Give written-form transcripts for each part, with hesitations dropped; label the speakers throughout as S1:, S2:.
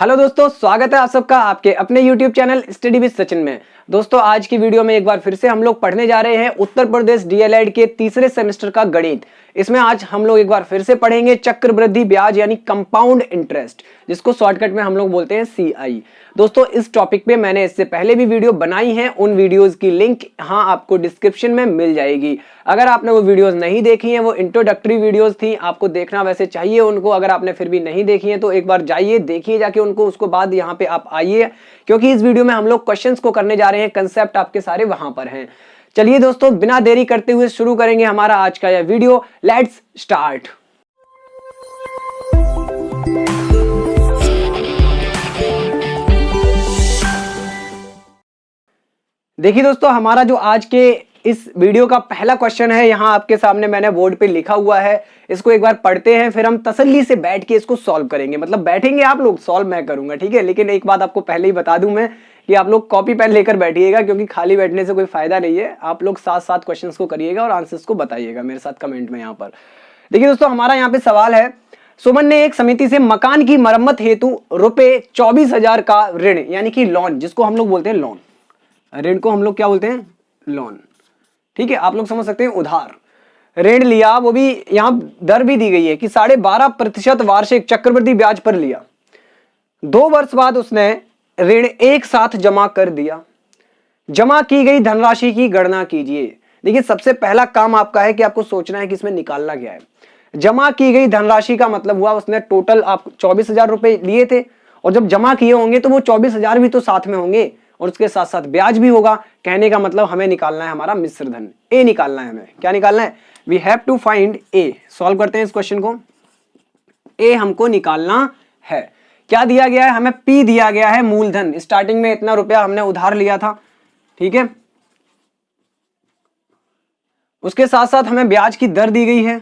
S1: Hello दोस्तों, स्वागत है आप सबका आपके अपने YouTube channel study with Sachin में। दोस्तों, आज की वीडियो में एक बार फिर से हम लोग पढ़ने जा रहे हैं उत्तर प्रदेश डीएलएड के तीसरे सेमेस्टर का गणित। इसमें आज हम लोग एक बार फिर से पढ़ेंगे चक्रवृद्धि ब्याज यानी कंपाउंड इंटरेस्ट, जिसको शॉर्टकट में हम लोग बोलते हैं सीआई। दोस्तों, इस टॉपिक पे मैंने इससे पहले भी वीडियो बनाई है, उन वीडियोस की लिंक यहाँ आपको डिस्क्रिप्शन में मिल जाएगी। अगर आपने वो वीडियोस नहीं देखी हैं, वो इंट्रोडक्टरी वीडियोस थी, आपको देखना वैसे चाहिए उनको। अगर आपने फिर भी नहीं देखी है तो एक बार जाइए, देखिए जाके उनको, उसको बाद यहाँ पे आप आइए, क्योंकि इस वीडियो में हम लोग क्वेश्चंस को करने जा रहे हैं। कंसेप्ट आपके सारे वहां पर हैं। चलिए दोस्तों, बिना देरी करते हुए शुरू करेंगे हमारा आज का यह वीडियो। Let's start. देखिए दोस्तों, हमारा जो आज के इस वीडियो का पहला क्वेश्चन है, यहाँ आपके सामने मैंने बोर्ड पे लिखा हुआ है। इसको एक बार पढ़ते हैं, फिर हम तसल्ली से बैठ के इसको सॉल्व करेंगे। मतलब बैठेंगे आप लोग, सॉल्व मैं करूंगा, ठीक है। लेकिन एक बात आपको पहले ही बता दूं मैं कि आप लोग कॉपी पेन लेकर बैठिएगा, क्योंकि खाली बैठने से कोई फायदा नहीं है। आप लोग साथ साथ क्वेश्चंस को करिएगा और आंसर्स को बताइएगा मेरे साथ कमेंट में। यहाँ पर देखिए दोस्तों, हमारा यहाँ पे सवाल है, सुमन ने एक समिति से मकान की मरम्मत हेतु रुपए 24,000 का ऋण यानी कि लोन, जिसको हम लोग बोलते हैं लोन, ऋण को हम लोग क्या बोलते हैं, लोन, ठीक है। आप लोग समझ सकते हैं, उधार ऋण लिया, वो भी यहां दर भी दी गई है कि 12.5% वार्षिक चक्रवृद्धि ब्याज पर लिया। 2 वर्ष बाद उसने ऋण एक साथ जमा कर दिया। जमा की गई धनराशि की गणना कीजिए। देखिए, सबसे पहला काम आपका है कि आपको सोचना है कि इसमें निकालना क्या है। जमा की गई धनराशि का मतलब हुआ उसने टोटल आप 24,000 रुपए लिए थे, और जब जमा किए होंगे तो वो 24,000 भी तो साथ में होंगे, और उसके साथ साथ ब्याज भी होगा। कहने का मतलब हमें निकालना है हमारा मिश्र धन, ए निकालना है हमें। क्या निकालना है? We have to find A. Solve करते हैं इस क्वेश्चन को। ए हमको निकालना है। क्या दिया गया है हमें? पी दिया गया है, मूलधन। स्टार्टिंग में इतना रुपया हमने उधार लिया था, ठीक है। उसके साथ साथ हमें ब्याज की दर दी गई है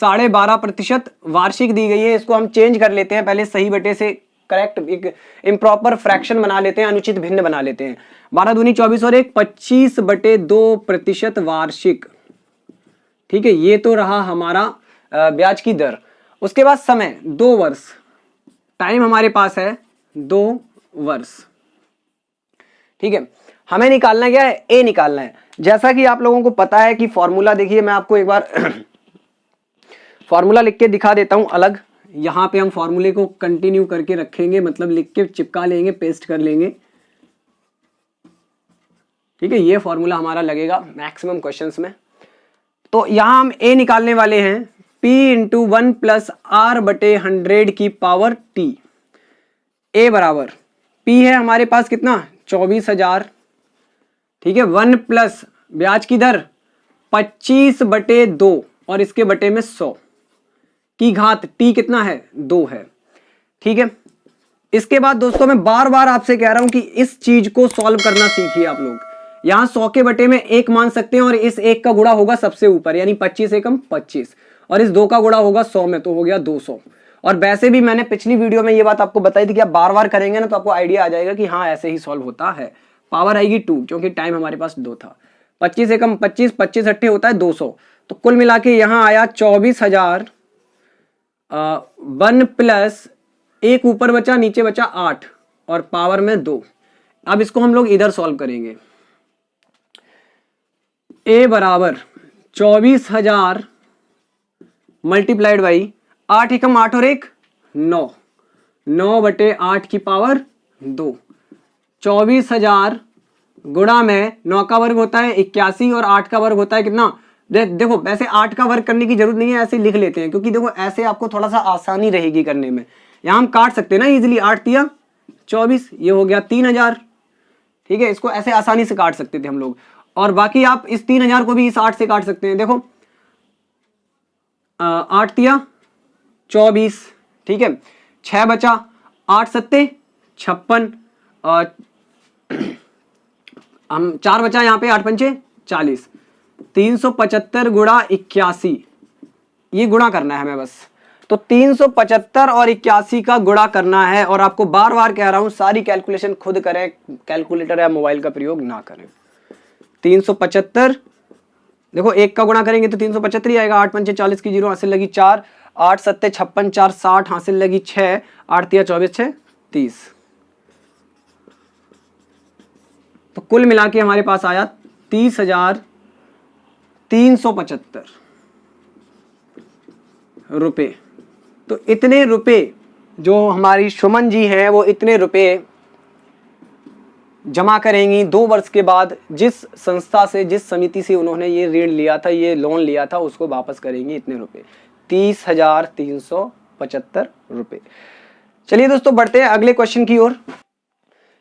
S1: 12.5% वार्षिक दी गई है। इसको हम चेंज कर लेते हैं पहले, सही बटे से करेक्ट एक इम्प्रॉपर फ्रैक्शन बना लेते हैं, अनुचित भिन्न बना लेते हैं। 12 दूनी 24 और 1 25/2% वार्षिक, ठीक है। ये तो रहा हमारा ब्याज की दर। उसके बाद समय 2 वर्ष, टाइम हमारे पास है 2 वर्ष, ठीक है। हमें निकालना क्या है? ए निकालना है। जैसा कि आप लोगों को पता है कि फॉर्मूला, देखिए मैं आपको एक बार फॉर्मूला लिख के दिखा देता हूं अलग। यहां पे हम फॉर्मूले को कंटिन्यू करके रखेंगे, मतलब लिख के चिपका लेंगे, पेस्ट कर लेंगे, ठीक है। ये फॉर्मूला हमारा लगेगा मैक्सिमम क्वेश्चंस में। तो यहां हम ए निकालने वाले हैं, P × 1 + R/100 की पावर T। ए बराबर P है हमारे पास कितना? 24,000, ठीक है। 1 प्लस ब्याज की दर 25/2 और इसके बटे में 100 की घात T कितना है? 2 है, ठीक है। इसके बाद दोस्तों मैं बार बार आपसे कह रहा हूं कि इस चीज को सॉल्व करना सीखिए आप लोग। यहां 100 के बटे में 1 मान सकते हैं, और इस 1 का गुणा होगा सबसे ऊपर, यानी 25 एकम 25, और इस 2 का गुणा होगा 100 में, तो हो गया 200। और वैसे भी मैंने पिछली वीडियो में ये बात आपको बताई थी कि आप बार बार करेंगे ना तो आपको आइडिया आ जाएगा कि हाँ ऐसे ही सॉल्व होता है। पावर आएगी 2, क्योंकि टाइम हमारे पास 2 था। 25 एकम 25, 25 अट्ठे होता है 200। तो कुल मिला के यहां आया 24,000, 1 प्लस 1 ऊपर बचा, नीचे बचा 8, और पावर में 2। अब इसको हम लोग इधर सॉल्व करेंगे। ए बराबर 24,000 मल्टीप्लाइड बाई 8 एकम 8 और 1 9, 9/8 की पावर 2। 24,000 गुणा में 9 का वर्ग होता है 81, और 8 का वर्ग होता है कितना? देखो, वैसे 8 का वर्ग करने की जरूरत नहीं है, ऐसे लिख लेते हैं, क्योंकि देखो ऐसे आपको थोड़ा सा आसानी रहेगी करने में। यहां हम काट सकते हैं ना इजीली, 8 तिया 24, ये हो गया 3,000, ठीक है। इसको ऐसे आसानी से काट सकते थे हम लोग, और बाकी आप इस 3,000 को भी इस 8 से काट सकते हैं। देखो 8 तिया 24, ठीक है। 6 बचा, 8 सत्ते 56, और हम 4 बचा यहाँ पे, 8 पंचे 40, 375 गुणा 81, ये गुणा करना है हमें बस। तो 375 और 81 का गुणा करना है, और आपको बार बार कह रहा हूं सारी कैलकुलेशन खुद करें, कैलकुलेटर या मोबाइल का प्रयोग ना करें। 375, देखो 1 का गुणा करेंगे तो 375 ही आएगा। 8 पंचे 40 की 0 हासिल लगी 4, 8 सत्ते 56, 4 60 हासिल लगी 6, 8 तिया 24, 6 30, तो कुल मिला के हमारे पास आया 30,375 रुपए। तो इतने रुपए जो हमारी सुमन जी हैं वो इतने रुपए जमा करेंगी 2 वर्ष के बाद, जिस संस्था से, जिस समिति से उन्होंने ये ऋण लिया था, ये लोन लिया था, उसको वापस करेंगी इतने रुपए, 30,375 रुपए। चलिए दोस्तों बढ़ते हैं अगले क्वेश्चन की ओर।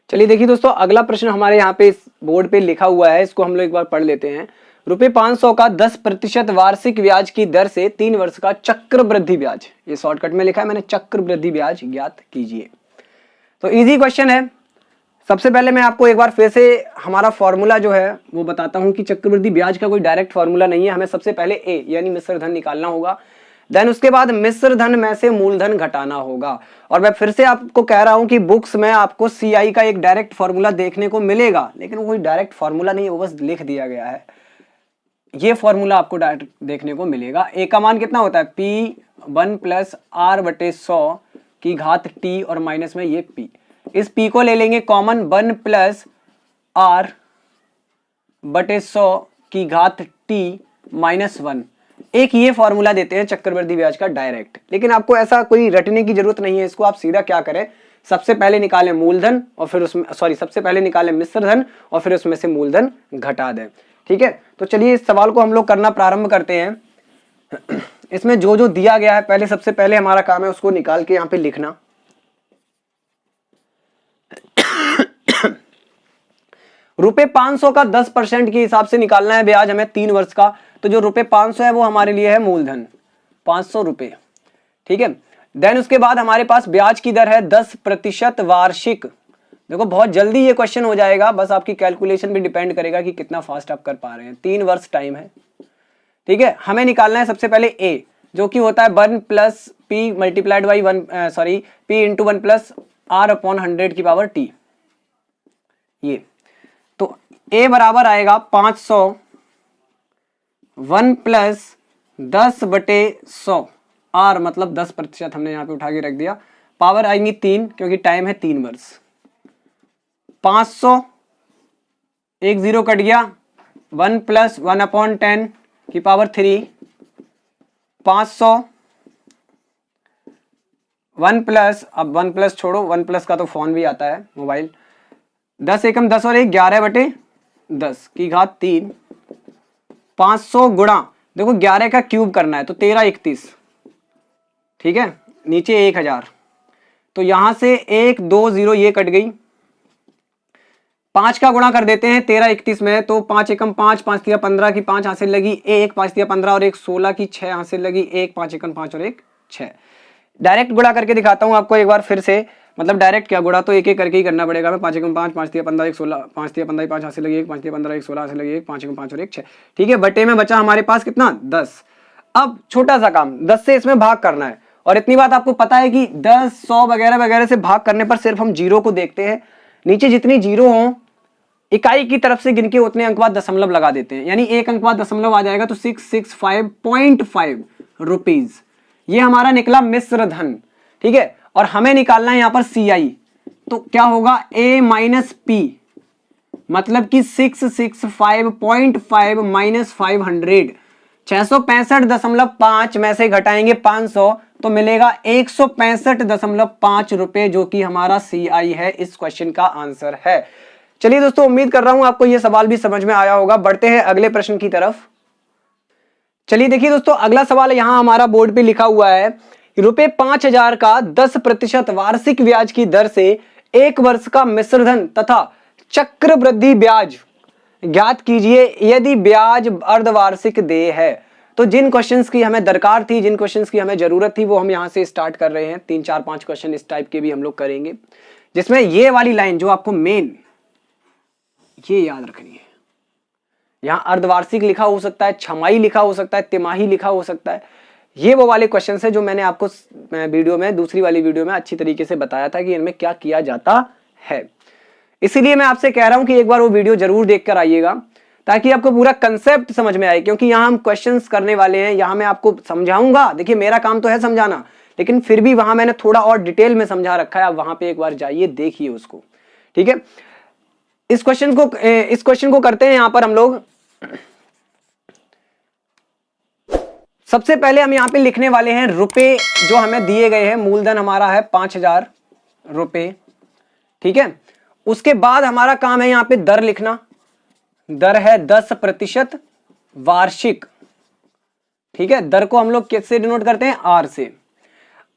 S1: चलिए देखिए दोस्तों, अगला प्रश्न हमारे यहाँ पे इस बोर्ड पे लिखा हुआ है, इसको हम लोग एक बार पढ़ लेते हैं। रुपए 500 का 10% वार्षिक ब्याज की दर से 3 वर्ष का चक्रवृद्धि ब्याज, ये शॉर्टकट में लिखा है मैंने, चक्रवृद्धि ब्याज ज्ञात कीजिए। तो इजी क्वेश्चन है। सबसे पहले मैं आपको एक बार फिर से हमारा फॉर्मूला जो है वो बताता हूं कि चक्रवृद्धि ब्याज का कोई डायरेक्ट फॉर्मूला नहीं है। हमें सबसे पहले ए यानी मिश्र धन निकालना होगा, देन उसके बाद मिश्र धन में से मूलधन घटाना होगा। और मैं फिर से आपको कह रहा हूं कि बुक्स में आपको सीआई का एक डायरेक्ट फॉर्मूला देखने को मिलेगा, लेकिन वो कोई डायरेक्ट फॉर्मूला नहीं है, वो बस लिख दिया गया है। ये फॉर्मूला आपको डायरेक्ट देखने को मिलेगा। ए का मान कितना होता है, P1 + R/100 की घात T और माइनस में ये P। इस P को ले लेंगे कॉमन, 1 + R/100 की घात T -1। एक ये फॉर्मूला देते हैं चक्रवृद्धि ब्याज का डायरेक्ट, लेकिन आपको ऐसा कोई रटने की जरूरत नहीं है। इसको आप सीधा क्या करें, सबसे पहले निकालें मूलधन और फिर उसमें सबसे पहले निकालें मिश्र धन और फिर उसमें से मूलधन घटा दें। ठीक है, तो चलिए इस सवाल को हम लोग करना प्रारंभ करते हैं। इसमें जो जो दिया गया है, पहले सबसे पहले हमारा काम है उसको निकाल के यहाँ पे लिखना। रुपए 500 का 10% के हिसाब से निकालना है ब्याज हमें 3 वर्ष का। तो जो रुपए 500 है वो हमारे लिए है मूलधन, 500 रुपए। ठीक है, देन उसके बाद हमारे पास ब्याज की दर है 10% वार्षिक। देखो बहुत जल्दी ये क्वेश्चन हो जाएगा, बस आपकी कैलकुलेशन भी डिपेंड करेगा कि कितना फास्ट आप कर पा रहे हैं। 3 वर्ष टाइम है। ठीक है, हमें निकालना है सबसे पहले ए, जो कि होता है 1 + P × 1 P × 1 + R/100 ये। तो a बराबर आएगा 500 1 + 10/100 R मतलब 10% हमने यहाँ पे उठा के रख दिया। पावर आएंगी 3 क्योंकि टाइम है 3 वर्ष। 500 एक 0 कट गया, 1 + 1/10 की पावर 3। 500 1 + अब 1 + छोड़ो, 1 + का तो फोन भी आता है, मोबाइल। 10 एकम 10 और 1 11/10 की घात 3। 500 गुणा, देखो 11 का क्यूब करना है तो 13 31। ठीक है, नीचे 1000, तो यहां से 1 2 0 ये कट गई। 5 का गुणा कर देते हैं 13 31 में, तो 5 एकम 5 5 3 15 की 5 हासिल लगी, 1 5 3 15 और 1 16 की 6 हासिल लगी, 1 5 एकम 5 और 1 6। डायरेक्ट गुणा करके दिखाता हूं आपको एक बार फिर से, मतलब डायरेक्ट क्या गुणा तो एक एक करके ही करना पड़ेगा। मैं 5 एकम 5 5 3 15 1 16 5 3 15 5 हासिल लगी, 1 5 3 15 1 16 हासिल लगी, 1 5 एकम 5 और 1 6। ठीक है, बटे में बचा हमारे पास कितना 10। अब छोटा सा काम, 10 से इसमें भाग करना है। और इतनी बात आपको पता है कि 10 100 वगैरह वगैरह से भाग करने पर सिर्फ हम जीरो को देखते हैं। नीचे जितनी जीरो हो इकाई की तरफ से गिन के उतने अंक बाद दशमलव लगा देते हैं, यानी एक अंक बाद दशमलव आ जाएगा तो 665.5 रुपीज। ये हमारा निकला मिश्र धन। ठीक है, और हमें निकालना है यहां पर CI, तो क्या होगा A - P, मतलब कि 665.5 - 500। 665.5 में से घटाएंगे 500 तो मिलेगा 165.5 रुपए, जो कि हमारा CI है, इस क्वेश्चन का आंसर है। चलिए दोस्तों, उम्मीद कर रहा हूं आपको यह सवाल भी समझ में आया होगा। बढ़ते हैं अगले प्रश्न की तरफ। चलिए देखिए दोस्तों, अगला सवाल यहां हमारा बोर्ड पे लिखा हुआ है, रुपए 5000 का 10% वार्षिक ब्याज की दर से 1 वर्ष का मिश्रधन तथा चक्रवृद्धि ब्याज ज्ञात कीजिए यदि ब्याज अर्धवार्षिक देय है। तो जिन क्वेश्चंस की हमें दरकार थी, जिन क्वेश्चंस की हमें जरूरत थी, वो हम यहां से स्टार्ट कर रहे हैं। 3 4 5 क्वेश्चन इस टाइप के भी हम लोग करेंगे, जिसमें ये वाली लाइन जो आपको मेन ये याद रखनी है। यहां अर्धवार्षिक लिखा हो सकता है, छमाही लिखा हो सकता है, तिमाही लिखा हो सकता है। ये वो वाले क्वेश्चन है जो मैंने आपको वीडियो में, दूसरी वाली वीडियो में अच्छी तरीके से बताया था कि इनमें क्या किया जाता है। इसीलिए मैं आपसे कह रहा हूं कि एक बार वो वीडियो जरूर देखकर आइएगा, ताकि आपको पूरा कंसेप्ट समझ में आए। क्योंकि यहां हम क्वेश्चंस करने वाले हैं, यहां मैं आपको समझाऊंगा। देखिए मेरा काम तो है समझाना, लेकिन फिर भी वहां मैंने थोड़ा और डिटेल में समझा रखा है, आप वहां पे एक बार जाइए, देखिए उसको। ठीक है, इस क्वेश्चन को करते हैं यहां पर हम लोग। सबसे पहले हम यहां पे लिखने वाले हैं रुपए जो हमें दिए गए हैं, मूलधन हमारा है 5,000 रुपए। ठीक है, उसके बाद हमारा काम है यहां पे दर लिखना, दर है 10% वार्षिक। ठीक है, दर को हम लोग किससे डिनोट करते हैं, आर से।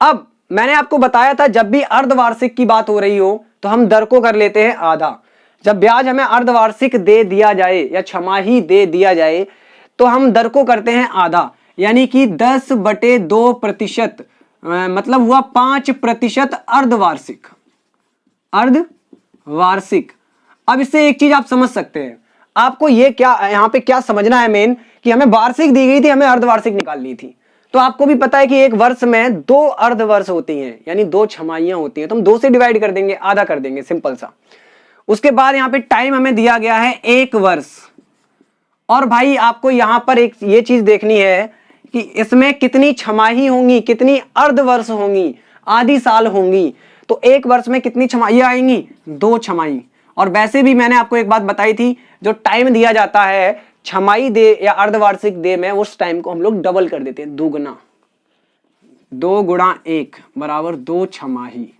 S1: अब मैंने आपको बताया था जब भी अर्धवार्षिक की बात हो रही हो तो हम दर को कर लेते हैं आधा। जब ब्याज हमें अर्धवार्षिक दे दिया जाए या छमाही दे दिया जाए तो हम दर को करते हैं आधा, यानी कि 10/2%, मतलब हुआ 5% अर्धवार्षिक। अर्धवार्षिक। अब इससे एक चीज आप समझ सकते हैं, आपको ये क्या यहां पे क्या समझना है मेन, कि हमें वार्षिक दी गई थी, हमें अर्धवार्षिक निकालनी थी। तो आपको भी पता है कि एक वर्ष में 2 अर्धवर्ष होती हैं, यानी 2 छमाहियां होती हैं, तो हम 2 से डिवाइड कर देंगे, आधा कर देंगे, सिंपल सा। उसके बाद यहां पे टाइम हमें दिया गया है 1 वर्ष। और भाई आपको यहां पर एक ये चीज देखनी है कि इसमें कितनी छमाही होंगी, कितनी अर्धवर्ष होंगी, आधी साल होंगी। तो 1 वर्ष में कितनी छमाहियां आएंगी, 2 छमाही। और वैसे भी मैंने आपको एक बात बताई थी, जो टाइम दिया जाता है छमाही दे या अर्धवार्षिक दे में, उस टाइम को हम लोग डबल कर देते हैं, दुगना। 2 गुणा 1 बराबर 2 छमाही।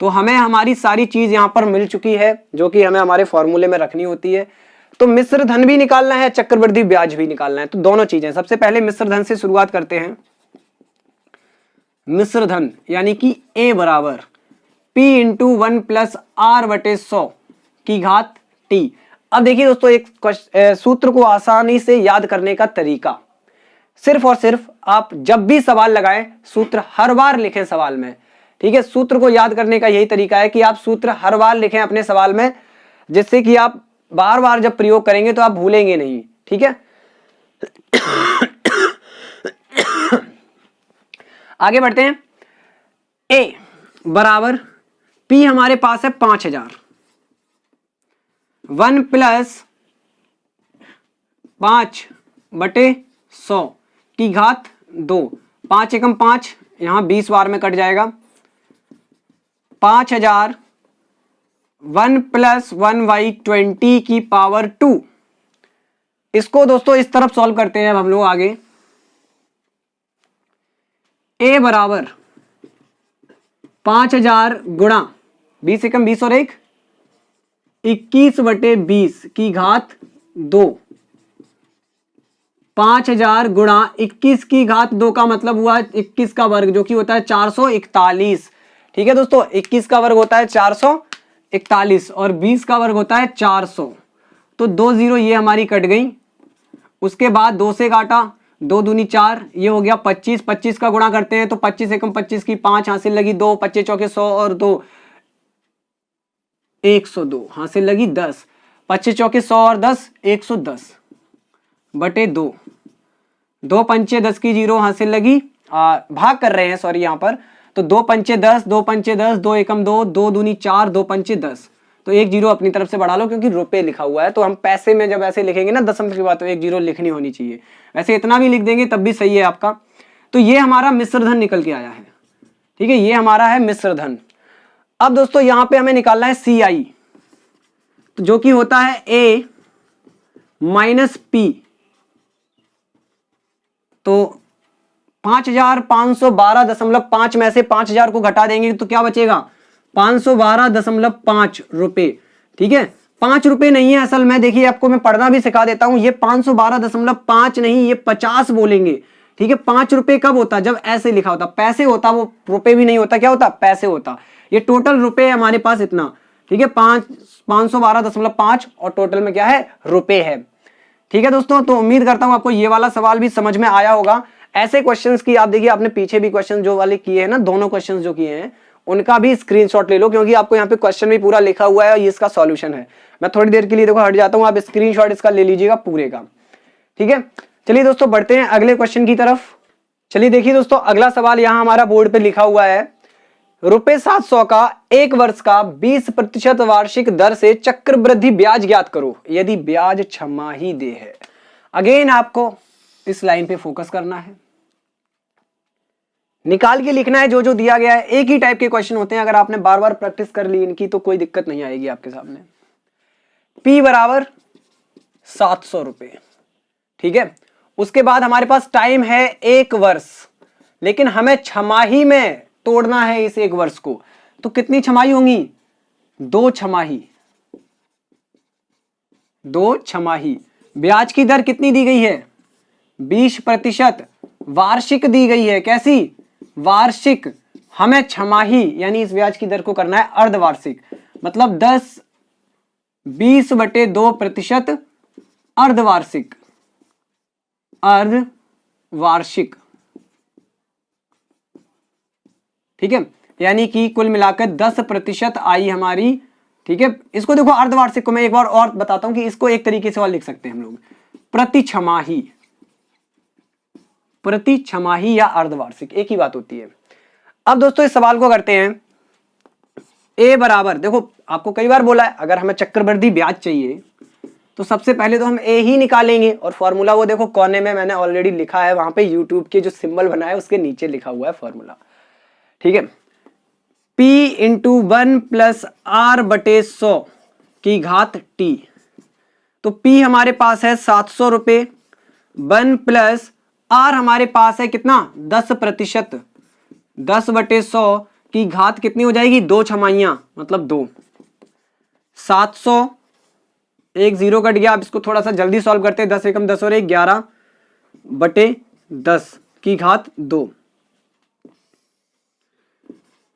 S1: तो हमें हमारी सारी चीज यहां पर मिल चुकी है जो कि हमें हमारे फॉर्मूले में रखनी होती है। तो मिश्र धन भी निकालना है, चक्रवृद्धि ब्याज भी निकालना है, तो दोनों चीजें। सबसे पहले मिश्र धन से शुरुआत करते हैं। मिश्र धन यानी कि A बराबर P इंटू 1 प्लस R/100 की घात T। अब देखिए दोस्तों, एक सूत्र को आसानी से याद करने का तरीका, सिर्फ और सिर्फ आप जब भी सवाल लगाएं सूत्र हर बार लिखें सवाल में। ठीक है, सूत्र को याद करने का यही तरीका है कि आप सूत्र हर बार लिखें अपने सवाल में, जिससे कि आप बार बार जब प्रयोग करेंगे तो आप भूलेंगे नहीं। ठीक है, आगे बढ़ते हैं। A बराबर P हमारे पास है 5,000, 1 प्लस 5/100 की घात 2। 5 एकम 5, यहां 20 बार में कट जाएगा। 5,000 1 प्लस 1/20 की पावर 2। इसको दोस्तों इस तरफ सॉल्व करते हैं अब हम लोग आगे। A बराबर 5,000 गुणा 20 एकम 20 और 1 21/20 की घात 2। 5,000 गुणा 21 की घात 2 का मतलब हुआ 21 का वर्ग, जो कि होता है 441। ठीक है दोस्तों, 21 का वर्ग होता है 441 और 20 का वर्ग होता है 400। तो 2 0 ये हमारी कट गई। उसके बाद 2 से काटा, 2 दूनी 4, ये हो गया 25। 25 का गुणा करते हैं तो 25 एकम 25 की 5 हासिल लगी 2, 25 चौके 100 और 2 102 हासिल लगी 10। 25 चौके 100 और 10 110/2। 2 पंचे 10 की 0 हासिल लगी, भाग कर रहे हैं सॉरी यहाँ पर। तो 2 पंचे 10, 2 पंचे 10, 2 एकम 2, 2 दूनी 4, 2 पंचे 10। तो 1 0 अपनी तरफ से बढ़ा लो, क्योंकि रुपए लिखा हुआ है तो हम पैसे में जब ऐसे लिखेंगे ना दशमलव के बाद, तो 1 0 लिखनी होनी चाहिए। वैसे इतना भी लिख देंगे तब भी सही है आपका। तो ये हमारा मिश्र धन निकल के आया है। ठीक है, ये हमारा है मिश्र धन। अब दोस्तों यहां पे हमें निकालना है CI, तो जो कि होता है A माइनस P। तो 5,512.5 में से 5,000 को घटा देंगे तो क्या बचेगा, 512.5 रुपए। ठीक है, 5 रुपए नहीं है असल में, देखिए आपको मैं पढ़ना भी सिखा देता हूं। ये 512.5 नहीं, ये 50 बोलेंगे। ठीक है, 5 रुपए कब होता, जब ऐसे लिखा होता, पैसे होता, वो रुपए भी नहीं होता, क्या होता, पैसे होता। ये टोटल रुपए हमारे पास इतना। ठीक है, 512.5 और टोटल में क्या है, रुपए है। ठीक है दोस्तों, तो उम्मीद करता हूं आपको ये वाला सवाल भी समझ में आया होगा। ऐसे क्वेश्चंस की आप देखिए, आपने पीछे भी क्वेश्चन जो वाले किए हैं ना, दोनों क्वेश्चंस जो किए हैं उनका भी स्क्रीनशॉट ले लो, क्योंकि आपको यहाँ पे क्वेश्चन भी पूरा लिखा हुआ है और ये इसका सॉल्यूशन है। मैं थोड़ी देर के लिए देखो हट जाता हूँ, आप स्क्रीनशॉट इसका ले लीजिएगा पूरे का। ठीक है, चलिए दोस्तों बढ़ते हैं अगले क्वेश्चन की तरफ। चलिए देखिए दोस्तों, अगला सवाल यहाँ हमारा बोर्ड पे लिखा हुआ है, रुपए 700 का 1 वर्ष का 20% वार्षिक दर से चक्रवृद्धि ब्याज ज्ञात करो यदि ब्याज छमाही दे है। अगेन आपको इस लाइन पे फोकस करना है। निकाल के लिखना है जो जो दिया गया है। एक ही टाइप के क्वेश्चन होते हैं, अगर आपने बार बार प्रैक्टिस कर ली इनकी तो कोई दिक्कत नहीं आएगी आपके सामने। P बराबर 700 रुपए, ठीक है। उसके बाद हमारे पास टाइम है 1 वर्ष, लेकिन हमें छमाही में तोड़ना है इस 1 वर्ष को। तो कितनी छमाही होंगी? 2 छमाही, 2 छमाही। ब्याज की दर कितनी दी गई है? 20%। वार्षिक दी गई है, कैसी? वार्षिक। हमें छमाही यानी इस ब्याज की दर को करना है अर्धवार्षिक, मतलब 20/2% अर्धवार्षिक, अर्धवार्षिक, ठीक है। यानी कि कुल मिलाकर 10% आई हमारी, ठीक है। इसको देखो अर्धवार्षिक को मैं एक बार और बताता हूं कि इसको एक तरीके से और लिख सकते हैं हम लोग, प्रति छमाही, प्रति छमाही या अर्धवार्षिक, एक ही बात होती है। अब दोस्तों इस सवाल को करते हैं। ए बराबर, देखो आपको कई बार बोला है अगर हमें चक्रवृद्धि ब्याज चाहिए तो सबसे पहले तो हम ए ही निकालेंगे, और फॉर्मूला वो देखो कोने में मैंने ऑलरेडी लिखा है, वहां पे यूट्यूब के जो सिंबल बना है उसके नीचे लिखा हुआ है फॉर्मूला, ठीक है। P इंटू 1 प्लस R/100 की घात T। तो P हमारे पास है 700 रुपए, 1 प्लस R हमारे पास है कितना? 10%, 10/100 की घात कितनी हो जाएगी? 2 छमाइयां, मतलब 2। 700, एक 0 कट गया। अब इसको थोड़ा सा जल्दी सॉल्व करते हैं। 10 एकम 10 और 1 11/10 की घात 2।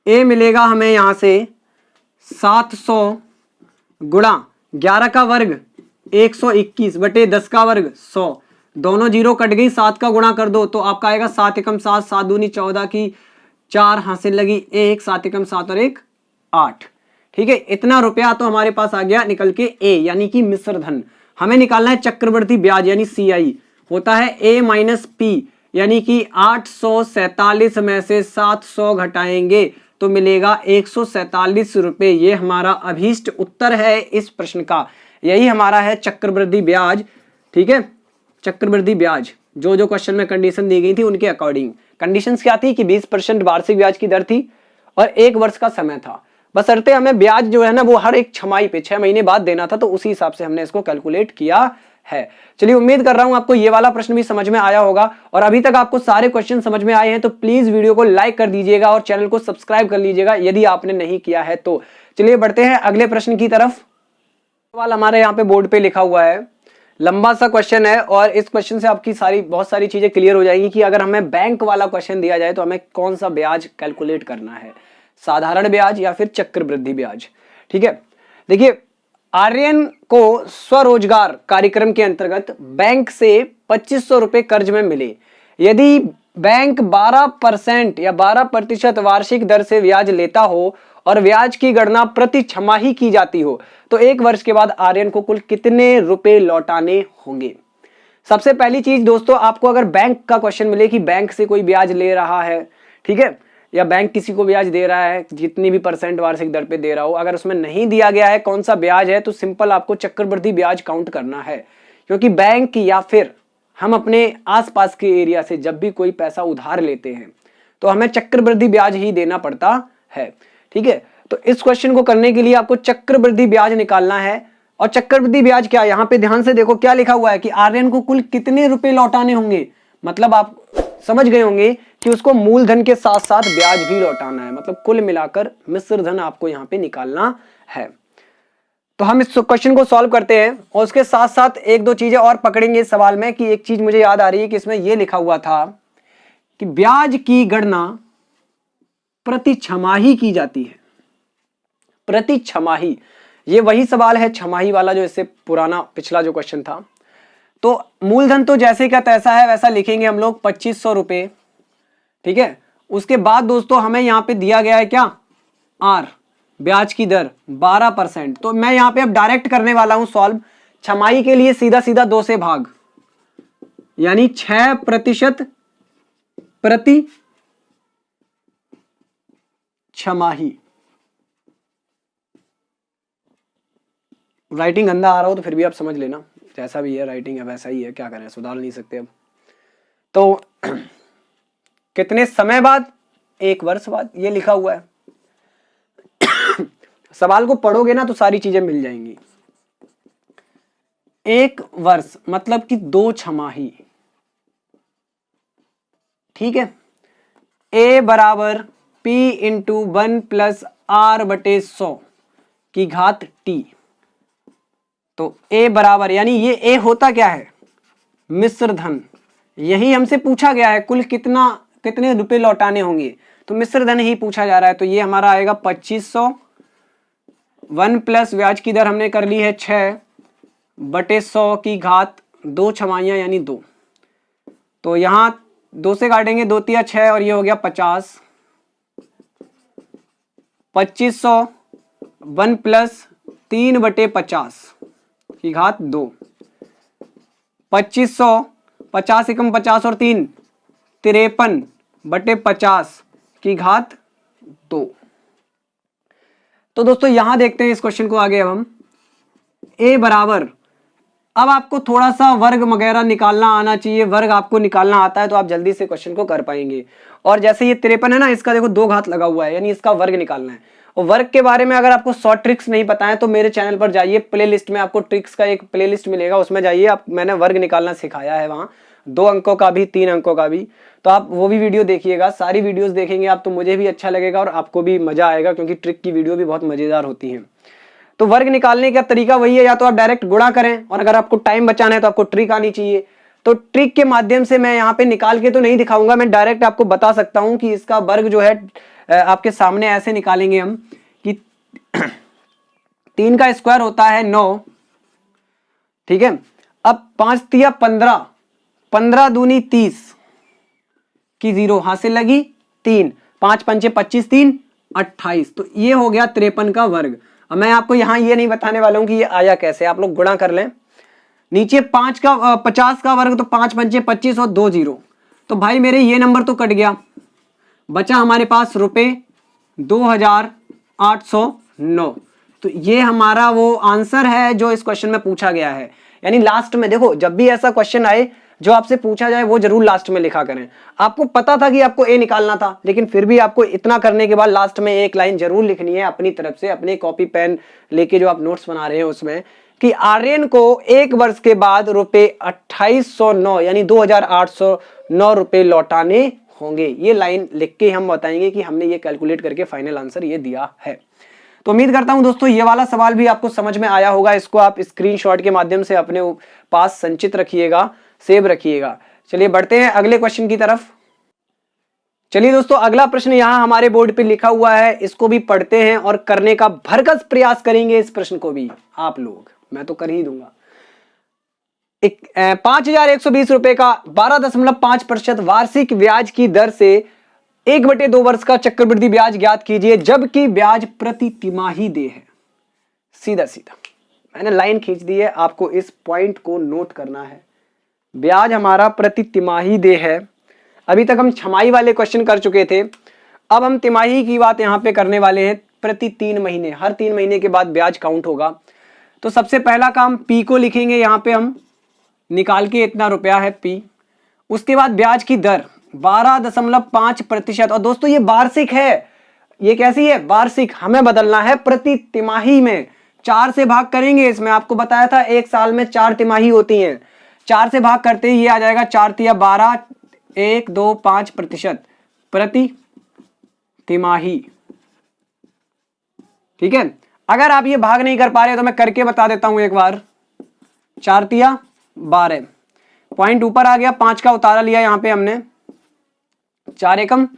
S1: ए मिलेगा हमें यहां से 700 गुणा 11 का वर्ग 121/10 का वर्ग 100। दोनों 0 कट गई, 7 का गुणा कर दो तो आपका आएगा 7 एकम 7, 7 दूनी 14 की 4 हासिल लगी 1, 7 एकम 7 और 1 8, ठीक है। इतना रुपया तो हमारे पास आ गया निकल के ए, यानी कि मिश्र धन। हमें निकालना है चक्रवृद्धि ब्याज यानी CI, होता है A माइनस P, यानी कि 847 में से 700 घटाएंगे तो मिलेगा 147 रुपए। ये हमारा अभीष्ट उत्तर है इस प्रश्न का, यही हमारा है चक्रवृद्धि ब्याज, ठीक है। चक्रवृद्धि ब्याज, जो जो क्वेश्चन में कंडीशन दी गई थी उनके अकॉर्डिंग। कंडीशंस क्या थी कि 20% वार्षिक ब्याज की दर थी और 1 वर्ष का समय था, बशर्ते हमें ब्याज जो है ना वो हर एक छमाही पे 6 महीने बाद देना था, तो उसी हिसाब से हमने इसको कैलकुलेट किया है। चलिए, उम्मीद कर रहा हूं आपको ये वाला प्रश्न भी समझ में आया होगा, और अभी तक आपको सारे क्वेश्चन समझ में आए हैं तो प्लीज वीडियो को लाइक कर दीजिएगा और चैनल को सब्सक्राइब कर लीजिएगा यदि आपने नहीं किया है तो। चलिए बढ़ते हैं अगले प्रश्न की तरफ। सवाल हमारे यहाँ पे बोर्ड पे लिखा हुआ है, लंबा सा क्वेश्चन है और इस क्वेश्चन से आपकी बहुत सारी चीजें क्लियर हो जाएंगी कि अगर हमें बैंक वाला क्वेश्चन दिया जाए तो हमें कौन सा ब्याज कैलकुलेट करना है, साधारण ब्याज या फिर चक्रवृद्धि ब्याज, ठीक है। देखिए, आर्यन को स्वरोजगार कार्यक्रम के अंतर्गत बैंक से 2500 रुपए कर्ज में मिले। यदि बैंक 12% या 12% वार्षिक दर से ब्याज लेता हो और ब्याज की गणना प्रति छमाही की जाती हो तो 1 वर्ष के बाद आर्यन को कुल कितने रुपए लौटाने होंगे। सबसे पहली चीज दोस्तों, आपको अगर बैंक का क्वेश्चन मिले कि बैंक से कोई ब्याज ले रहा है, ठीक है, या बैंक किसी को ब्याज दे रहा है जितनी भी % वार्षिक दर पे दे रहा हो, अगर उसमें नहीं दिया गया है कौन सा ब्याज है तो सिंपल आपको चक्रवृद्धि ब्याज काउंट करना है, क्योंकि बैंक या फिर हम अपने आसपास के एरिया से जब भी कोई पैसा उधार लेते हैं तो हमें चक्रवृद्धि ब्याज ही देना पड़ता है, ठीक है। तो इस क्वेश्चन को करने के लिए आपको चक्रवृद्धि ब्याज निकालना है। और चक्रवृद्धि ब्याज क्या, यहाँ पे ध्यान से देखो क्या लिखा हुआ है कि आर्यन को कुल कितने रुपए लौटाने होंगे, मतलब आप समझ गए होंगे कि उसको मूलधन के साथ साथ ब्याज भी लौटाना है, मतलब कुल मिलाकर मिश्र धन आपको यहाँ पे निकालना है। तो हम इस क्वेश्चन को सॉल्व करते हैं और उसके साथ साथ एक दो चीजें और पकड़ेंगे इस सवाल में। कि एक चीज मुझे याद आ रही है कि इसमें यह लिखा हुआ था कि ब्याज की गणना प्रति छमाही की जाती है, प्रति छमाही। ये वही सवाल है छमाही वाला जो इससे पुराना पिछला जो क्वेश्चन था। तो मूलधन तो जैसे का तैसा है वैसा लिखेंगे हम लोग 2500 रुपए, ठीक है। उसके बाद दोस्तों हमें यहां पे दिया गया है क्या, आर, ब्याज की दर 12%। तो मैं यहां पे अब डायरेक्ट करने वाला हूं सॉल्व। छमाही के लिए सीधा सीधा 2 से भाग, यानी 6% प्रति छमाही। राइटिंग गंदा आ रहा हो तो फिर भी आप समझ लेना, जैसा भी है राइटिंग है वैसा ही है, क्या करें, सुधार नहीं सकते अब। तो कितने समय बाद 1 वर्ष बाद, ये लिखा हुआ है। सवाल को पढ़ोगे ना तो सारी चीजें मिल जाएंगी। 1 वर्ष मतलब कि 2 छमाही, ठीक है। a बराबर p इंटू 1 प्लस r बटे 100 की घात t। तो a बराबर, यानी ये a होता क्या है, मिश्र धन। यही हमसे पूछा गया है, कुल कितने रुपए लौटाने होंगे, तो मिश्र धन ही पूछा जा रहा है। तो ये हमारा आएगा 2500, 1 प्लस ब्याज की दर हमने कर ली है 6 बटे 100 की घात 2 छमाइयाँ यानी 2। तो यहां 2 से काटेंगे, 2 तिया 6 और ये हो गया 50। 2500 1 प्लस 3 बटे 50 की घात 2। 2500, 50 एकम 50 और 3 53 बटे 50 की घात 2। तो दोस्तों यहां देखते हैं इस क्वेश्चन को आगे। अब हम a बराबर, अब आपको थोड़ा सा वर्ग वगैरह निकालना आना चाहिए। वर्ग आपको निकालना आता है तो आप जल्दी से क्वेश्चन को कर पाएंगे। और जैसे ये 53 है ना, इसका देखो 2 घात लगा हुआ है, यानी इसका वर्ग निकालना है। और वर्ग के बारे में अगर आपको शॉर्ट ट्रिक्स नहीं पता है तो मेरे चैनल पर जाइए, प्लेलिस्ट में आपको ट्रिक्स का एक प्लेलिस्ट मिलेगा, उसमें जाइए आप, मैंने वर्ग निकालना सिखाया है वहां, 2 अंकों का भी 3 अंकों का भी। तो आप वो भी वीडियो देखिएगा, सारी वीडियोस देखेंगे आप तो मुझे भी अच्छा लगेगा और आपको भी मजा आएगा, क्योंकि ट्रिक की वीडियो भी बहुत मजेदार होती है। तो वर्ग निकालने का तरीका वही है, या तो आप डायरेक्ट गुणा करें, और अगर आपको टाइम बचाना है तो आपको ट्रिक आनी चाहिए। तो ट्रिक के माध्यम से मैं यहाँ पे निकाल के तो नहीं दिखाऊंगा, मैं डायरेक्ट आपको बता सकता हूँ कि इसका वर्ग जो है आपके सामने ऐसे निकालेंगे हम कि 3 का स्क्वायर होता है 9, ठीक है। अब 5 तिया 15, 15 दूनी 30 की 0 हाथ से लगी 3, 5 पंचे 25, 3 28। तो ये हो गया 53 का वर्ग। अब मैं आपको यहां ये नहीं बताने वाला हूं कि ये आया कैसे, आप लोग गुणा कर लें। नीचे 50 का वर्ग, तो 5 पंचे 25 और 2 0। तो भाई मेरे ये नंबर तो कट गया, बचा हमारे पास रुपए 2809। तो ये हमारा वो आंसर है जो इस क्वेश्चन में पूछा गया है। यानी लास्ट में देखो, जब भी ऐसा क्वेश्चन आए जो आपसे पूछा जाए वो जरूर लास्ट में लिखा करें। आपको पता था कि आपको ए निकालना था, लेकिन फिर भी आपको इतना करने के बाद लास्ट में एक लाइन जरूर लिखनी है अपनी तरफ से, अपने कॉपी पेन लेके जो आप नोट्स बना रहे हैं उसमें, कि आर्यन को 1 वर्ष के बाद रुपए 2809 यानी 2809 रुपए लौटाने होंगे। ये लाइन लिख के हम बताएंगे कि हमने ये कैलकुलेट करके फाइनल आंसर ये दिया है। तो उम्मीद करता हूं दोस्तों ये वाला सवाल भी आपको समझ में आया होगा। इसको आप स्क्रीनशॉट के माध्यम से अपने पास संचित रखिएगा, सेव रखिएगा। चलिए बढ़ते हैं अगले क्वेश्चन की तरफ। चलिए दोस्तों, अगला प्रश्न यहां हमारे बोर्ड पे लिखा हुआ है, इसको भी पढ़ते हैं और करने का भरकस प्रयास करेंगे। इस प्रश्न को भी आप लोग, मैं तो कर ही दूंगा। 5120 रुपए का 12.5% वार्षिक ब्याज की दर से 1/2 वर्ष का चक्रवृद्धि ब्याज ज्ञात कीजिए, जबकि ब्याज प्रति तिमाही दे है। सीधा सीधा मैंने लाइन खींच दी है, आपको इस पॉइंट को नोट करना है। ब्याज हमारा प्रति तिमाही दे है। अभी तक हम छमाही वाले क्वेश्चन कर चुके थे, अब हम तिमाही की बात यहां पे करने वाले हैं। प्रति 3 महीने, हर 3 महीने के बाद ब्याज काउंट होगा। तो सबसे पहला काम पी को लिखेंगे यहां पे हम, निकाल के इतना रुपया है पी। उसके बाद ब्याज की दर 12.5%। और दोस्तों ये वार्षिक है, ये कैसी है, वार्षिक। हमें बदलना है प्रति तिमाही में। 4 से भाग करेंगे, इसमें आपको बताया था 1 साल में 4 तिमाही होती हैं। 4 से भाग करते ही ये आ जाएगा 4 तिया 12, 125% प्रति तिमाही, ठीक है। अगर आप ये भाग नहीं कर पा रहे तो मैं करके बता देता हूं एक बार। 4 तिया 12, पॉइंट ऊपर आ गया, 5 का उतारा लिया यहां पे हमने। 4 एकम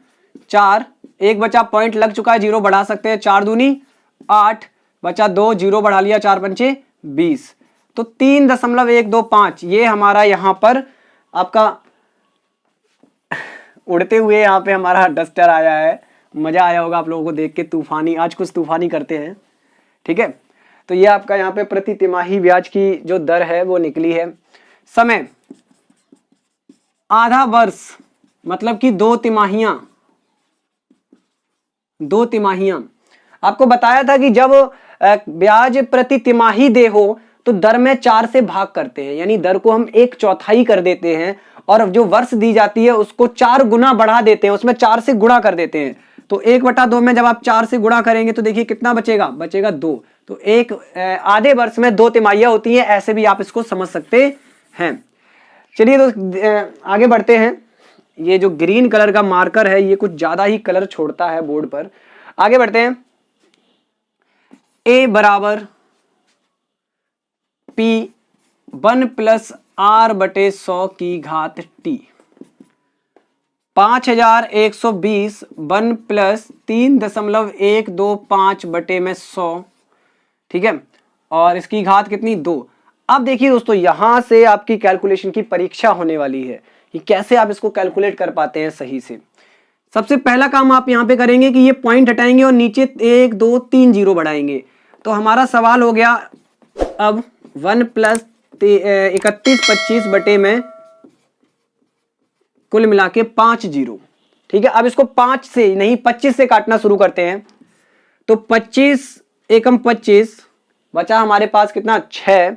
S1: 4, 1 बचा, पॉइंट लग चुका है, 0 बढ़ा सकते हैं। 4 दूनी 8, बचा 2, 0 बढ़ा लिया, 4 पंचे 20। तो 3.125 ये हमारा यहां पर आपका उड़ते हुए यहां पे हमारा डस्टर आया है। मजा आया होगा आप लोगों को देख के, तूफानी, आज कुछ तूफानी करते हैं, ठीक है। तो ये आपका यहाँ पे प्रति तिमाही ब्याज की जो दर है वो निकली है। समय आधा वर्ष मतलब कि 2 तिमाहियां। 2 तिमाहियां आपको बताया था कि जब ब्याज प्रति तिमाही दे हो तो दर में 4 से भाग करते हैं, यानी दर को हम 1/4 कर देते हैं और जो वर्ष दी जाती है उसको 4 गुना बढ़ा देते हैं, उसमें 4 से गुणा कर देते हैं। तो 1/2 में जब आप 4 से गुणा करेंगे तो देखिए कितना बचेगा, बचेगा 2। तो एक आधे वर्ष में 2 तिमाहियां होती हैं, ऐसे भी आप इसको समझ सकते हैं। चलिए तो आगे बढ़ते हैं। ये जो ग्रीन कलर का मार्कर है ये कुछ ज्यादा ही कलर छोड़ता है बोर्ड पर। आगे बढ़ते हैं। a बराबर p 1 + r/100 की घात t, 5120 1 + 3.125/100, ठीक है, और इसकी घात कितनी, 2। अब देखिए दोस्तों यहां से आपकी कैलकुलेशन की परीक्षा होने वाली है कि कैसे आप इसको कैलकुलेट कर पाते हैं सही से। सबसे पहला काम आप यहां पे करेंगे कि ये पॉइंट हटाएंगे और नीचे 1 2 3 जीरो बढ़ाएंगे। तो हमारा सवाल हो गया अब 1 + 3125 बटे में कुल मिला के 5 जीरो, ठीक है। अब इसको 5 से नहीं 25 से काटना शुरू करते हैं। तो 25 एकम 25 बचा हमारे पास कितना, 6,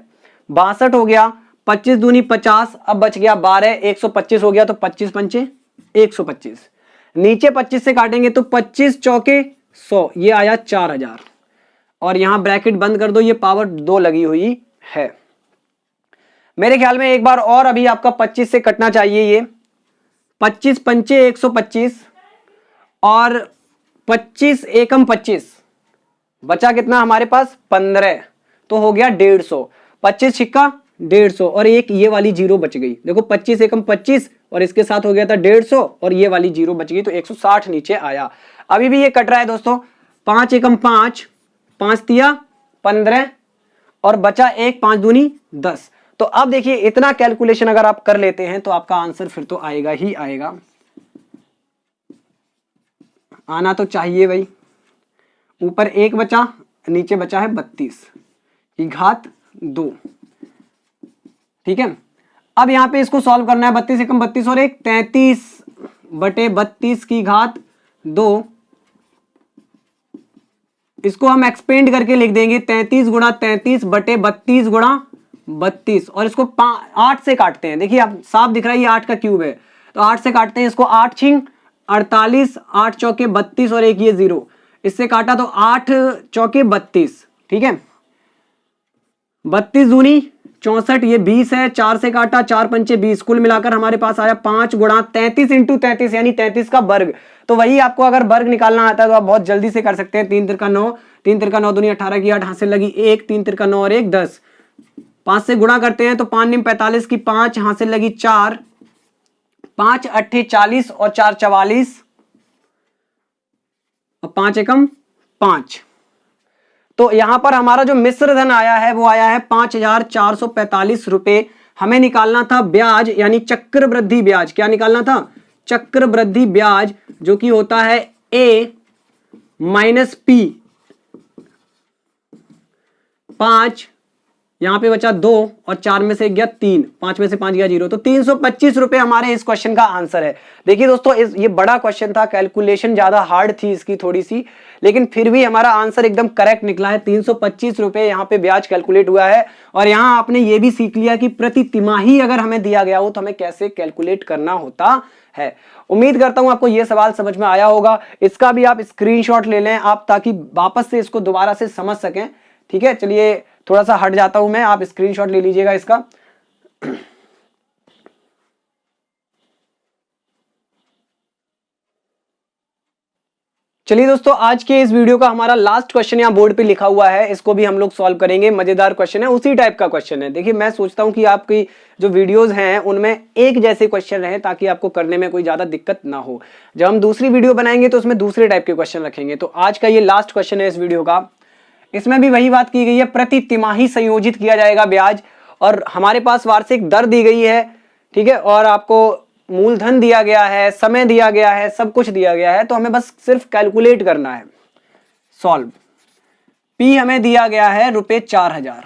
S1: 62 हो गया, 25 दूनी 50, अब बच गया 12, 125 हो गया, तो 25 पंचे 125। नीचे 25 से काटेंगे तो 25 चौके 100, ये आया 4000 और यहां ब्रैकेट बंद कर दो, ये पावर 2 लगी हुई है। मेरे ख्याल में एक बार और अभी आपका 25 से कटना चाहिए। ये 25 पंचे 125 और 25 एकम 25 बचा कितना हमारे पास, 15, तो हो गया 150। 25 छिक्का 150 और एक ये वाली जीरो बच गई। देखो 25 एकम 25 और इसके साथ हो गया था 150 और ये वाली जीरो बच गई, तो 160 नीचे आया। अभी भी ये कट रहा है दोस्तों। 5 एकम 5, 5 तिया 15 और बचा 1, 5 दूनी 10। तो अब देखिए इतना कैलकुलेशन अगर आप कर लेते हैं तो आपका आंसर फिर तो आएगा ही आएगा, आना तो चाहिए भाई। ऊपर 1 बचा, नीचे बचा है 32 की घात 2, ठीक है। अब यहां पे इसको सॉल्व करना है। 32 एकम 32 और 1 33 बटे 32 की घात 2, इसको हम एक्सपेंड करके लिख देंगे 33 गुणा 33 बटे 32 गुणा 32 और इसको 8 से काटते हैं। देखिए आप साफ दिख रहा है ये 8 का क्यूब है, तो 8 से काटते हैं इसको। 8 छिंग 48, 8 चौके 32 और एक ये 0, इससे काटा तो 8 चौके 32, ठीक है। 32 दूनी 64, ये 20 है, 4 से काटा, 4 पंचे 20, कुल मिलाकर हमारे पास आया 5 गुणा 33 इंटू 33 यानी 33 का वर्ग। तो वही आपको अगर वर्ग निकालना आता है तो आप बहुत जल्दी से कर सकते हैं। 3 तिरका 9, 3 तिरका 9 दूनी 18 की 8, हासिल लगी 1, 3 तिरका 9 और 1 10, 5 से गुणा करते हैं तो 5 निम 45 की 5, हासिल लगी 4, 5 अट्ठे 40 और 4 44 और 5 एकम 5। तो यहां पर हमारा जो मिश्र धन आया है वो आया है 5445 रुपए। हमें निकालना था ब्याज यानी चक्रवृद्धि ब्याज। क्या निकालना था, चक्रवृद्धि ब्याज, जो कि होता है A माइनस P। 5 यहां पे बचा 2 और 4 में से गया 3, 5 में से 5 गया 0, तो 325 रुपए हमारे इस क्वेश्चन का आंसर है। देखिए दोस्तों ये बड़ा क्वेश्चन था, कैलकुलेशन ज्यादा हार्ड थी इसकी थोड़ी सी, लेकिन फिर भी हमारा आंसर एकदम करेक्ट निकला है। 325 रुपए यहाँ पे ब्याज कैलकुलेट हुआ है। और यहाँ आपने ये भी सीख लिया कि प्रति तिमाही अगर हमें दिया गया हो तो हमें कैसे कैलकुलेट करना होता है। उम्मीद करता हूं आपको ये सवाल समझ में आया होगा। इसका भी आप स्क्रीनशॉट ले लें आप, ताकि वापस से इसको दोबारा से समझ सकें, ठीक है। चलिए थोड़ा सा हट जाता हूं मैं, आप स्क्रीनशॉट ले लीजिएगा इसका। चलिए दोस्तों आज के इस वीडियो का हमारा लास्ट क्वेश्चन यहाँ बोर्ड पे लिखा हुआ है, इसको भी हम लोग सॉल्व करेंगे। मजेदार क्वेश्चन है, उसी टाइप का क्वेश्चन है। देखिए मैं सोचता हूँ कि आपकी जो वीडियोस हैं उनमें एक जैसे क्वेश्चन रहे, ताकि आपको करने में कोई ज्यादा दिक्कत ना हो। जब हम दूसरी वीडियो बनाएंगे तो उसमें दूसरे टाइप के क्वेश्चन रखेंगे। तो आज का ये लास्ट क्वेश्चन है इस वीडियो का। इसमें भी वही बात की गई है, प्रति तिमाही संयोजित किया जाएगा ब्याज, और हमारे पास वार्षिक दर दी गई है, ठीक है, और आपको मूलधन दिया गया है, समय दिया गया है, सब कुछ दिया गया है। तो हमें बस सिर्फ कैलकुलेट करना है, सॉल्व। P हमें दिया गया है रुपए 4000,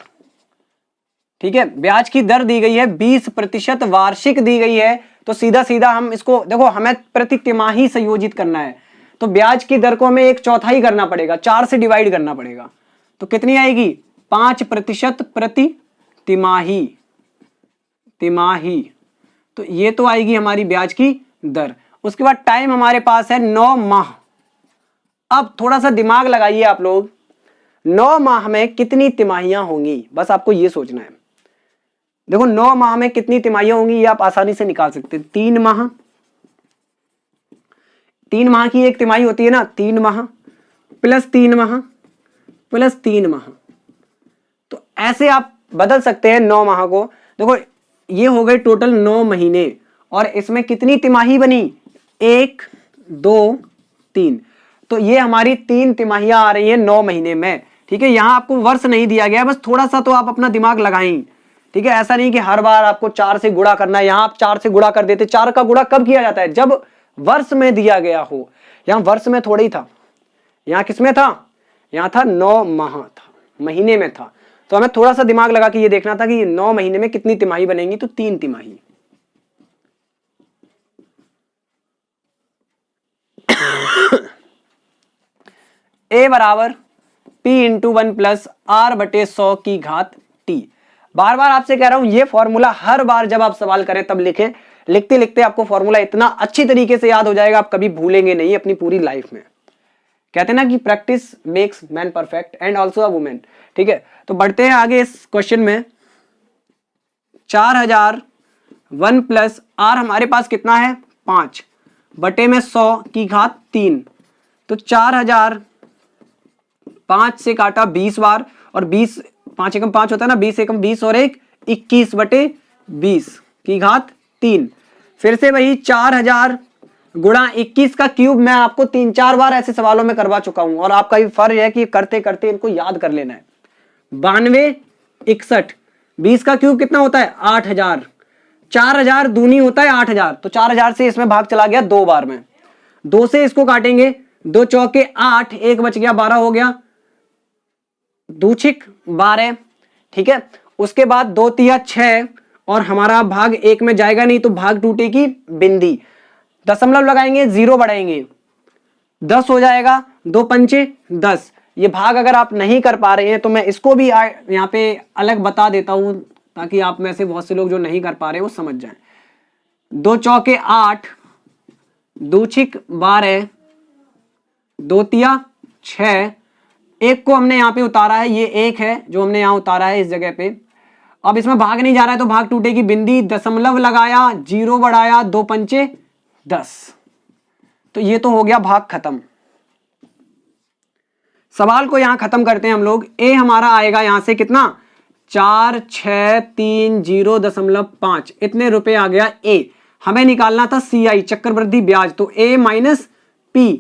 S1: ठीक है। ब्याज की दर दी गई है 20% वार्षिक दी गई है। तो सीधा सीधा हम इसको देखो, हमें प्रति तिमाही संयोजित करना है, तो ब्याज की दर को हमें 1/4 करना पड़ेगा, 4 से डिवाइड करना पड़ेगा। तो कितनी आएगी, 5% प्रति तिमाही, तिमाही, तो ये तो आएगी हमारी ब्याज की दर। उसके बाद टाइम हमारे पास है 9 माह। अब थोड़ा सा दिमाग लगाइए आप लोग, 9 माह में कितनी तिमाहियां होंगी, बस आपको ये सोचना है। देखो 9 माह में कितनी तिमाहियां होंगी ये आप आसानी से निकाल सकते हैं। 3 माह, 3 माह की एक तिमाही होती है ना, 3 माह प्लस 3 माह प्लस 3 माह, तो ऐसे आप बदल सकते हैं 9 माह को। देखो ये हो गए टोटल 9 महीने, और इसमें कितनी तिमाही बनी, 1 2 3, तो ये हमारी 3 तिमाहियां आ रही हैं 9 महीने में। ठीक है, यहां आपको वर्ष नहीं दिया गया, बस थोड़ा सा तो आप अपना दिमाग लगाएं। ठीक है, ऐसा नहीं कि हर बार आपको 4 से गुणा करना है, यहां आप 4 से गुणा कर देते। 4 का गुणा कब किया जाता है, जब वर्ष में दिया गया हो। यहां वर्ष में थोड़ा ही था, यहां किसमें था, यहां था 9 माह था, महीने में था। तो हमें थोड़ा सा दिमाग लगा के ये देखना था कि 9 महीने में कितनी तिमाही बनेंगी, तो 3 तिमाही। ए बराबर P इंटू 1 प्लस R बटे 100 की घात T। बार बार आपसे कह रहा हूं ये फॉर्मूला हर बार जब आप सवाल करें तब लिखें। लिखते लिखते आपको फॉर्मूला इतना अच्छी तरीके से याद हो जाएगा, आप कभी भूलेंगे नहीं अपनी पूरी लाइफ में। कहते हैं ना कि practice makes man perfect and also a women. ठीक है, तो बढ़ते हैं आगे इस क्वेश्चन में। 4001 प्लस R हमारे पास कितना है, 5 बटे में 100 की घात 3, तो 4000 5 से काटा 20 बार, और 20 5 एकम 5 होता है ना, 20 एकम 20 और 1 21 बटे 20 की घात 3। फिर से वही 4000 गुणा 21 का क्यूब। मैं आपको 3-4 बार ऐसे सवालों में करवा चुका हूं, और आपका भी फर्ज है कि करते करते इनको याद कर लेना है। 92 61, 20 का क्यूब कितना होता है, 8000, 4000 दूनी होता है 8000, तो 4000 से इसमें भाग चला गया 2 बार में, 2 से इसको काटेंगे, 2 चौके 8, 1 बच गया 12 हो गया, 2 छिक 12। ठीक है, उसके बाद 2 तिया 6, और हमारा भाग 1 में जाएगा नहीं, तो भाग टूटेगी बिंदी, दशमलव लगाएंगे, 0 बढ़ाएंगे, 10 हो जाएगा, 2 पंचे 10। ये भाग अगर आप नहीं कर पा रहे हैं तो मैं इसको भी यहाँ पे अलग बता देता हूं, ताकि आप में से बहुत से लोग जो नहीं कर पा रहे हैं वो समझ जाएं। 2 चौके 8, 2 छिक 12, 2 तिया 6, 1 को हमने यहाँ पे उतारा है, ये 1 है जो हमने यहाँ उतारा है इस जगह पे। अब इसमें भाग नहीं जा रहा है तो भाग टूटेगी बिंदी, दशमलव लगाया, 0 बढ़ाया, 2 पंचे 10, तो ये तो हो गया भाग खत्म। सवाल को यहां खत्म करते हैं हम लोग। ए हमारा आएगा यहां से कितना, 4630.5, इतने रुपए आ गया ए। हमें निकालना था CI चक्रवृद्धि ब्याज, तो A माइनस P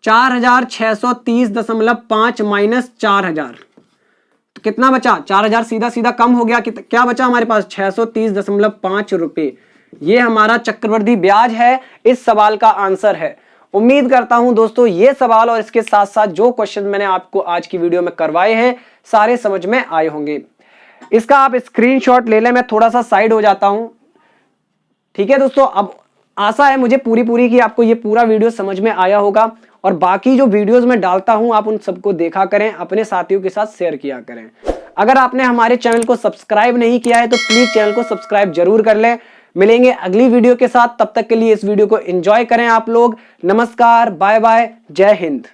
S1: 4630.5 माइनस 4000, तो कितना बचा, 4000 सीधा सीधा कम हो गया, क्या बचा हमारे पास, 630.5 रुपए। ये हमारा चक्रवृद्धि ब्याज है, इस सवाल का आंसर है। उम्मीद करता हूं दोस्तों ये सवाल और इसके साथ साथ जो क्वेश्चन मैंने आपको आज की वीडियो में करवाए हैं सारे समझ में आए होंगे। इसका आप स्क्रीनशॉट ले लें, मैं थोड़ा सा साइड हो जाता हूं। ठीक है दोस्तों, अब आशा है मुझे पूरी कि आपको ये पूरा वीडियो समझ में आया होगा, और बाकी जो वीडियोस में डालता हूं आप उन सबको देखा करें, अपने साथियों के साथ शेयर किया करें। अगर आपने हमारे चैनल को सब्सक्राइब नहीं किया है तो प्लीज चैनल को सब्सक्राइब जरूर कर लें। मिलेंगे अगली वीडियो के साथ, तब तक के लिए इस वीडियो को एंजॉय करें आप लोग। नमस्कार, बाय बाय, जय हिंद।